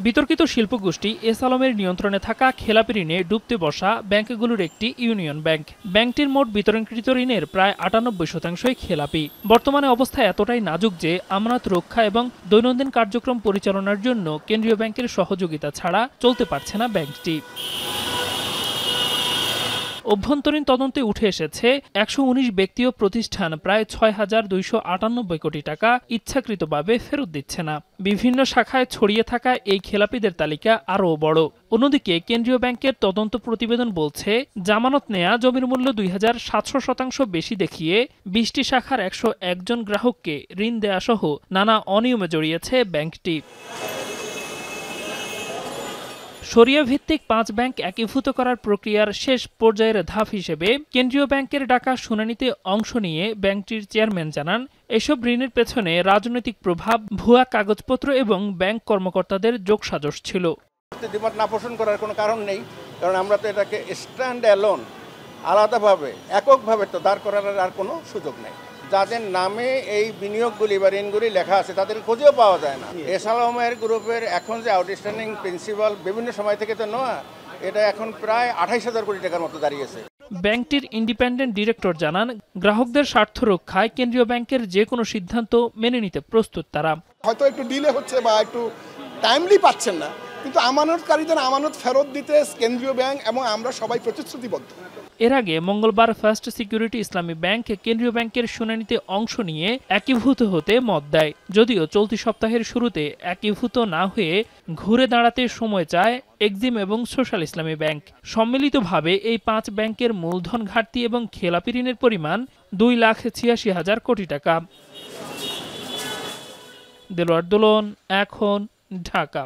বিতর্কিত শিল্পগোষ্ঠী এস আলমের নিয়ন্ত্রণে থাকা খেলাপি ঋণে ডুবতে বসা ব্যাংকগুলোর একটি ইউনিয়ন ব্যাংক। ব্যাংকটির মোট বিতরণকৃত ঋণের প্রায় ৯৮% খেলাপি। বর্তমানে অবস্থা এতটাই নাজুক যে আমানত রক্ষা এবং দৈনন্দিন কার্যক্রম পরিচালনার জন্য কেন্দ্রীয় ব্যাংকের সহযোগিতা ছাড়া চলতে পারছে না ব্যাংকটি। অভ্যন্তরীণ তদন্তে উঠে এসেছে ১১৯ ব্যক্তি ও প্রতিষ্ঠান প্রায় ৬,২৯৮ কোটি টাকা ইচ্ছাকৃতভাবে ফেরত দিচ্ছে না। বিভিন্ন শাখায় ছড়িয়ে থাকা এই খেলাপিদের তালিকা আরও বড়। অন্যদিকে কেন্দ্রীয় ব্যাংকের তদন্ত প্রতিবেদন বলছে, জামানত নেয়া জমির মূল্য ২,৭০০% বেশি দেখিয়ে ২০টি শাখার ১০১ জন গ্রাহককে ঋণ দেয়াসহ নানা অনিয়মে জড়িয়েছে ব্যাংকটি। শরিয়া ভিত্তিক ৫ ব্যাংক একীভূত করার প্রক্রিয়ার শেষ পর্যায়ের ধাপ হিসেবে কেন্দ্রীয় ব্যাংকের ডাকা শুনানিতে অংশ নিয়ে ব্যাংকটির চেয়ারম্যান জানান, এসব ঋণের পেছনে রাজনৈতিক প্রভাব, ভুয়া কাগজপত্র এবং ব্যাংক কর্মকর্তাদের যোগসাজশ ছিল। দ্বিমত না পোষণ করার কোনো কারণ নেই, কারণ আমরা তো এটাকে স্ট্যান্ড অ্যালোন আলাদাভাবে এককভাবে তো দাঁড় করার আর কোনো সুযোগ নেই। যাদের নামে এই বিনিয়োগগুলি বা ঋণগুলি লেখা আছে তাদের খোঁজেও পাওয়া যায় না। এস আলমের গ্রুপের এখন যে আউটস্ট্যান্ডিং প্রিন্সিপাল বিভিন্ন সময় থেকে তো নেওয়া, এটা এখন প্রায় ২৮,০০০ কোটি টাকার মতো দাঁড়িয়েছে। ব্যাংকটির ইন্ডিপেন্ডেন্ট ডিরেক্টর জানান, গ্রাহকদের স্বার্থ রক্ষায় কেন্দ্রীয় ব্যাংকের যে কোনো সিদ্ধান্ত মেনে নিতে প্রস্তুত তারা। হয়তো একটু ডিলে হচ্ছে বা একটু টাইমলি পাচ্ছেন না, কিন্তু আমানতকারীদের আমানত ফেরত দিতে কেন্দ্রীয় ব্যাংক এবং আমরা সবাই প্রতিশ্রুতিবদ্ধ। এর আগে মঙ্গলবার ফার্স্ট সিকিউরিটি ইসলামী ব্যাংক কেন্দ্রীয় ব্যাংকের শুনানিতে অংশ নিয়ে একীভূত হতে মত দেয়। যদিও চলতি সপ্তাহের শুরুতে একীভূত না হয়ে ঘুরে দাঁড়াতে সময় চায় এক্সিম এবং সোশ্যাল ইসলামী ব্যাংক। সম্মিলিতভাবে এই ৫ ব্যাংকের মূলধন ঘাটতি এবং খেলাপি ঋণের পরিমাণ ২,৮৬,০০০ কোটি টাকা। দেলোয়ার দোলন, এখন, ঢাকা।